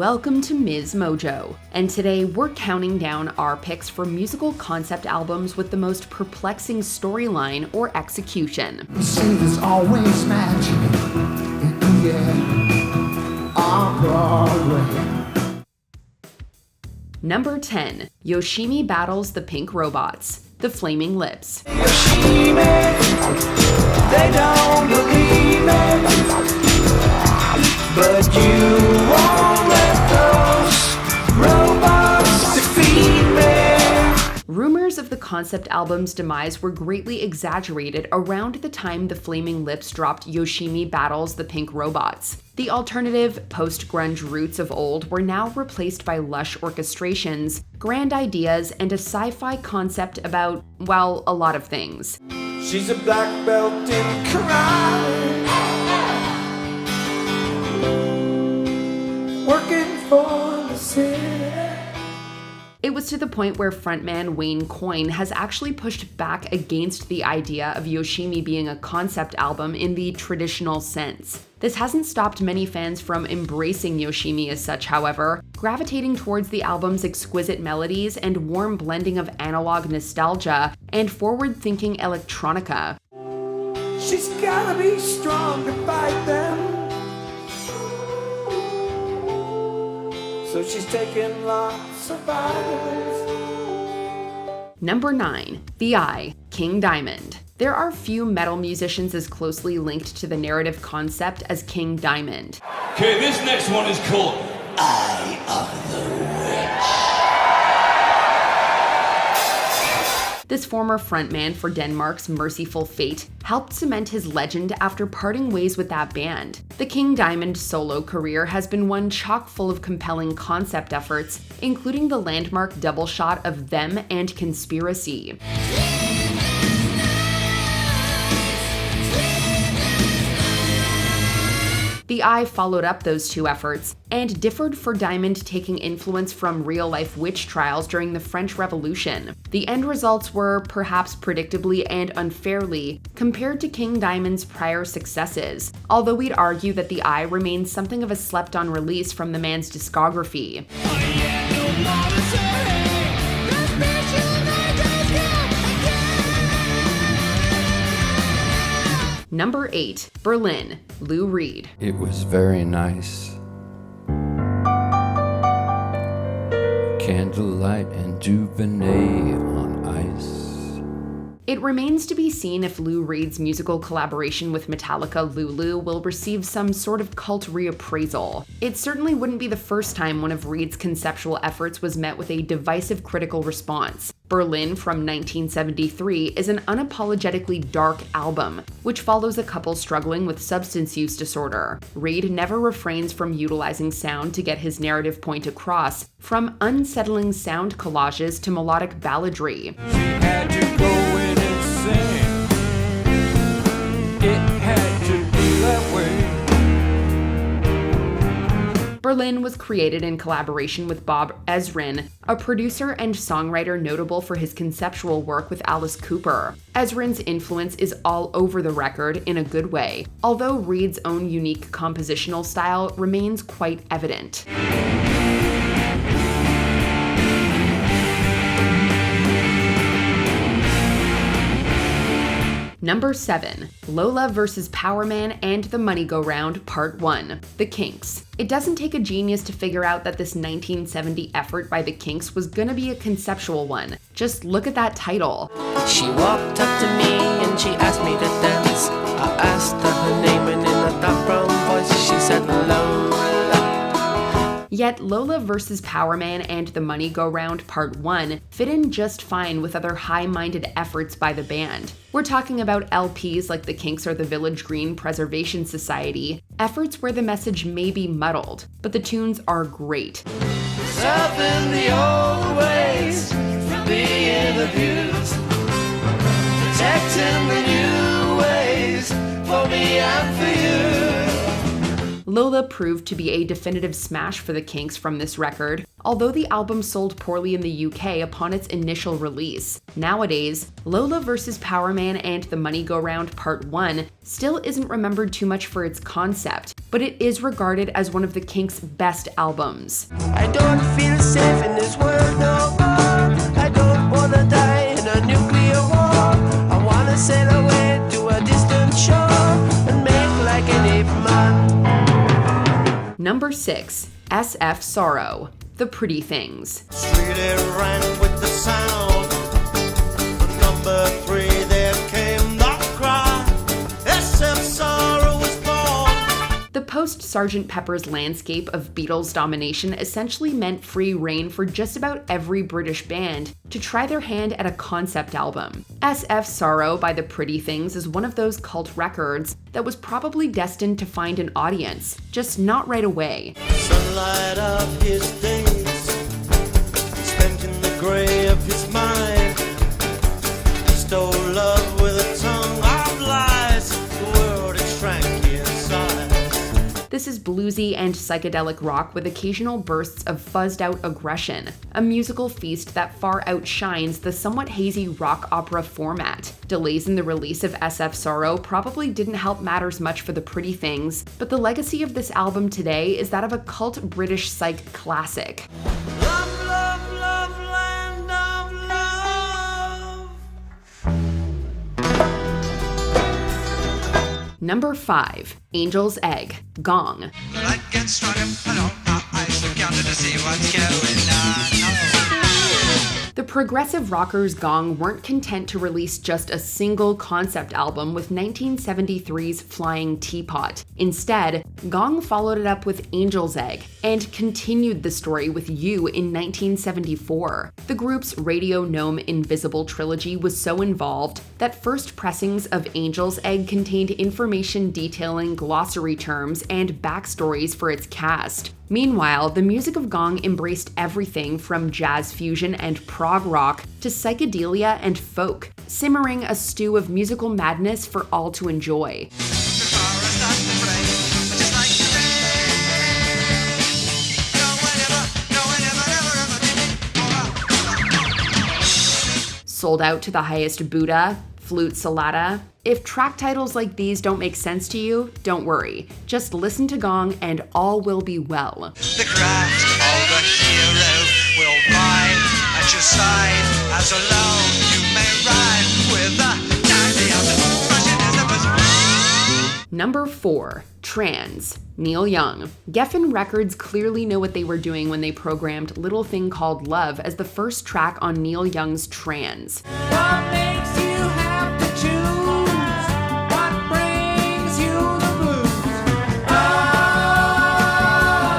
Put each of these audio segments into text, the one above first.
welcome to MsMojo, and today we're counting down our picks for musical concept albums with the most perplexing storyline or execution. You see, there's always magic in the air on Broadway. Number 10. Yoshimi battles the pink robots, the Flaming Lips. Yoshimi, they don't believe me. But you won't let those robots defeat me. Rumors of the concept album's demise were greatly exaggerated around the time the Flaming Lips dropped Yoshimi Battles the Pink Robots. The alternative, post-grunge roots of old were now replaced by lush orchestrations, grand ideas, and a sci-fi concept about, well, a lot of things. She's a black belt in karate, working for the city. It was to the point where frontman Wayne Coyne has actually pushed back against the idea of Yoshimi being a concept album in the traditional sense. This hasn't stopped many fans from embracing Yoshimi as such, however, gravitating towards the album's exquisite melodies and warm blending of analog nostalgia and forward-thinking electronica. She's gotta be strong to fight them. So she's taking lots of vitamins. Number 9. The Eye, King Diamond. There are few metal musicians as closely linked to the narrative concept as King Diamond. Okay, this next one is called Eye of the Witch. This former frontman for Denmark's Merciful Fate helped cement his legend after parting ways with that band. The King Diamond solo career has been one chock full of compelling concept efforts, including the landmark double shot of Them and Conspiracy. The Eye followed up those two efforts, and differed for Diamond taking influence from real-life witch trials during the French Revolution. The end results were, perhaps predictably and unfairly, compared to King Diamond's prior successes, although we'd argue that The Eye remains something of a slept-on release from the man's discography. Number 8. Berlin, Lou Reed. It was very nice. Candlelight and Duvernay on ice. It remains to be seen if Lou Reed's musical collaboration with Metallica Lulu will receive some sort of cult reappraisal. It certainly wouldn't be the first time one of Reed's conceptual efforts was met with a divisive critical response. Berlin from 1973 is an unapologetically dark album, which follows a couple struggling with substance use disorder. Reed never refrains from utilizing sound to get his narrative point across, from unsettling sound collages to melodic balladry. She had to go in and sing. It had to be that way. Berlin was created in collaboration with Bob Ezrin, a producer and songwriter notable for his conceptual work with Alice Cooper. Ezrin's influence is all over the record in a good way, although Reed's own unique compositional style remains quite evident. Number 7. Lola vs. Power Man and the Money Go Round Part 1, The Kinks. It doesn't take a genius to figure out that this 1970 effort by the Kinks was gonna be a conceptual one. Just look at that title. She walked up to me and she asked me to dance. I asked her her name and in a dark brown voice she said Lola. Yet Lola vs. Power Man and the Money Go Round Part 1 fit in just fine with other high-minded efforts by the band. We're talking about LPs like the Kinks or the Village Green Preservation Society, efforts where the message may be muddled, but the tunes are great. Serving the old ways from being abused, protecting the new ways for me and for you. Lola proved to be a definitive smash for the Kinks from this record, although the album sold poorly in the UK upon its initial release. Nowadays, Lola vs. Power Man and The Money Go Round Part 1 still isn't remembered too much for its concept, but it is regarded as one of the Kinks' best albums. I don't feel safe in this world no more. I don't wanna die in a nuclear war. I wanna sail away to a distant shore and make like an ape man. Number 6. SF Sorrow, The Pretty Things. Street it ran with the sound. Number 3, there came the cry. SF Sorrow was born. The post-Sgt. Pepper's landscape of Beatles domination essentially meant free rein for just about every British band to try their hand at a concept album. SF Sorrow by The Pretty Things is one of those cult records that was probably destined to find an audience, just not right away. Sunlight of his days, spent in the gray of his mind. Stole love with a tongue of lies, the world it shrank in size. This is bluesy and psychedelic rock with occasional bursts of fuzzed-out aggression, a musical feast that far outshines the somewhat hazy rock opera format. Delays in the release of SF Sorrow probably didn't help matters much for The Pretty Things, but the legacy of this album today is that of a cult British psych classic. Love, love, love, land of love. Number 5. Angel's Egg, Gong. I get strung up and on my eyes look counted to see what's going on. The progressive rockers Gong weren't content to release just a single concept album with 1973's Flying Teapot. Instead, Gong followed it up with Angel's Egg and continued the story with You in 1974. The group's Radio Gnome Invisible trilogy was so involved that first pressings of Angel's Egg contained information detailing glossary terms and backstories for its cast. Meanwhile, the music of Gong embraced everything from jazz fusion and prog rock to psychedelia and folk, simmering a stew of musical madness for all to enjoy. Sold Out to the Highest Buddha, Flute Sonata. If track titles like these don't make sense to you, don't worry. Just listen to Gong and all will be well. The craft of the hero will ride at your side as alone you may ride with the tiny of the Number 4. Trans, Neil Young. Geffen Records clearly know what they were doing when they programmed Little Thing Called Love as the first track on Neil Young's Trans. What makes you have to choose? What brings you the blues? Ah,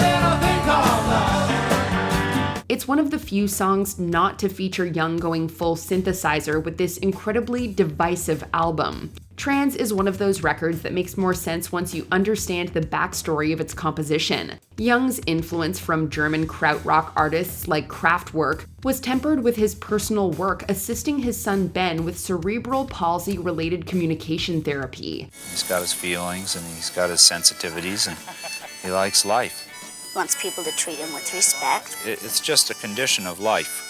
little thing called love. It's one of the few songs not to feature Young going full synthesizer with this incredibly divisive album. Trans is one of those records that makes more sense once you understand the backstory of its composition. Young's influence from German krautrock artists like Kraftwerk was tempered with his personal work assisting his son Ben with cerebral palsy-related communication therapy. He's got his feelings and he's got his sensitivities and he likes life. He wants people to treat him with respect. It's just a condition of life.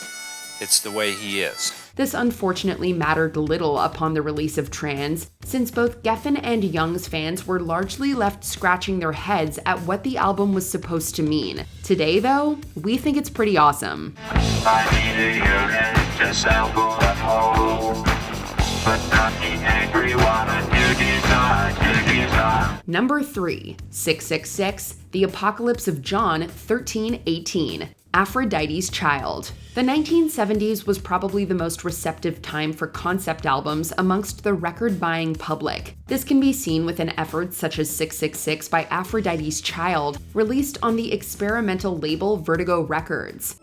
It's the way he is. This unfortunately mattered little upon the release of Trans, since both Geffen and Young's fans were largely left scratching their heads at what the album was supposed to mean. Today, though, we think it's pretty awesome. I need a urine to sample at home, but not the angry one, a new design. Number 3, 666, The Apocalypse of John 1318. Aphrodite's Child. The 1970s was probably the most receptive time for concept albums amongst the record-buying public. This can be seen within efforts such as 666 by Aphrodite's Child, released on the experimental label Vertigo Records.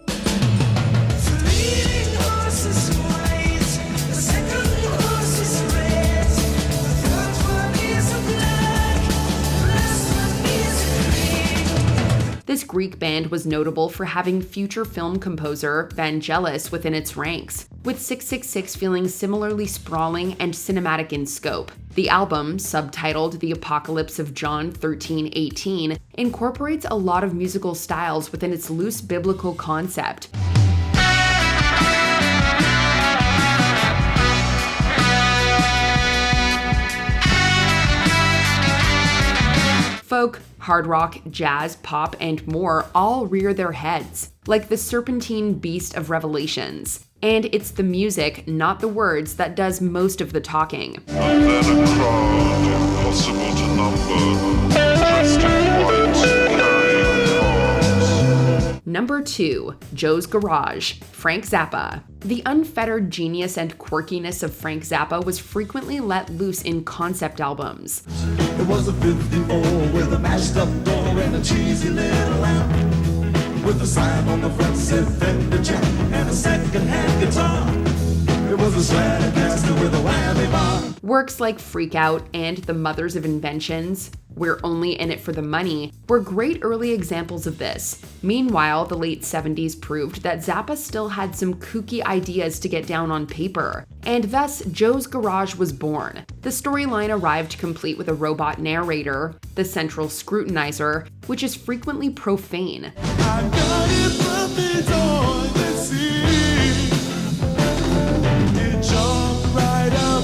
This Greek band was notable for having future film composer Vangelis within its ranks, with 666 feeling similarly sprawling and cinematic in scope. The album, subtitled The Apocalypse of John 13:18, incorporates a lot of musical styles within its loose biblical concept. Folk, hard rock, jazz, pop, and more all rear their heads, like the serpentine beast of Revelations. And it's the music, not the words, that does most of the talking. And then a crowd impossible to number, dressed in white, carrying palms. Number 2, Joe's Garage, Frank Zappa. The unfettered genius and quirkiness of Frank Zappa was frequently let loose in concept albums. It was a 54 with a mashed up door and a cheesy little lamp, with a sign on the front said Fender Jack and a second-hand guitar. It was a Stratocaster with a whammy bar. Works like Freak Out and The Mothers of Inventions, We're Only in It for the Money, were great early examples of this. Meanwhile, the late 70s proved that Zappa still had some kooky ideas to get down on paper, and thus Joe's Garage was born. The storyline arrived complete with a robot narrator, the central scrutinizer, which is frequently profane. I got it from the door, let's see. It jumped right up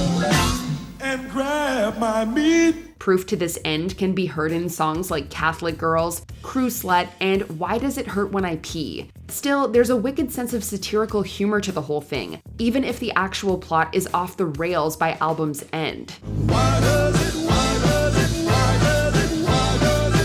and grabbed my meat. Proof to this end can be heard in songs like Catholic Girls, Crew Slut, and Why Does It Hurt When I Pee? Still, there's a wicked sense of satirical humor to the whole thing, even if the actual plot is off the rails by album's end. Why does it, why does it, why does it, why does it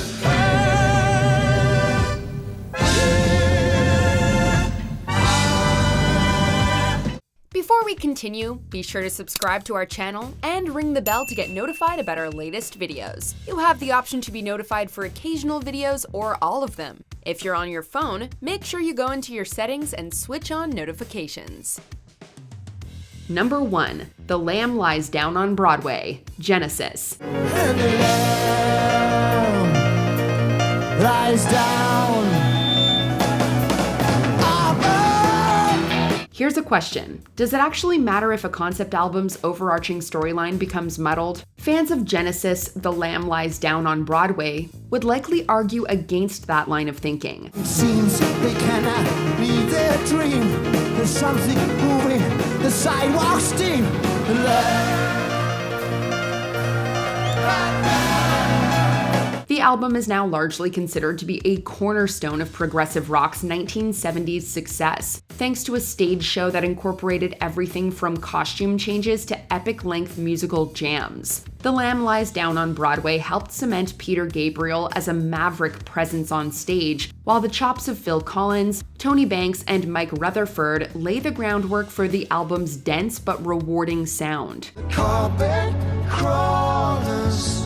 Before we continue, be sure to subscribe to our channel and ring the bell to get notified about our latest videos. You have the option to be notified for occasional videos or all of them. If you're on your phone, make sure you go into your settings and switch on notifications. Number 1. The Lamb Lies Down on Broadway, Genesis. And the lamb lies down. Here's a question. Does it actually matter if a concept album's overarching storyline becomes muddled? Fans of Genesis, The Lamb Lies Down on Broadway, would likely argue against that line of thinking. It seems they cannot leave their dream. There's something moving, the sidewalk steam. The album is now largely considered to be a cornerstone of progressive rock's 1970s success, thanks to a stage show that incorporated everything from costume changes to epic-length musical jams. The Lamb Lies Down on Broadway helped cement Peter Gabriel as a maverick presence on stage, while the chops of Phil Collins, Tony Banks, and Mike Rutherford lay the groundwork for the album's dense but rewarding sound. Carpet crawlers,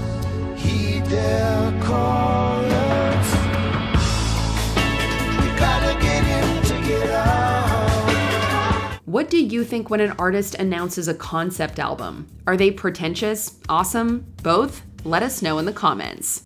heed their callers. You gotta get in to get out. What do you think when an artist announces a concept album? Are they pretentious, awesome, both? Let us know in the comments.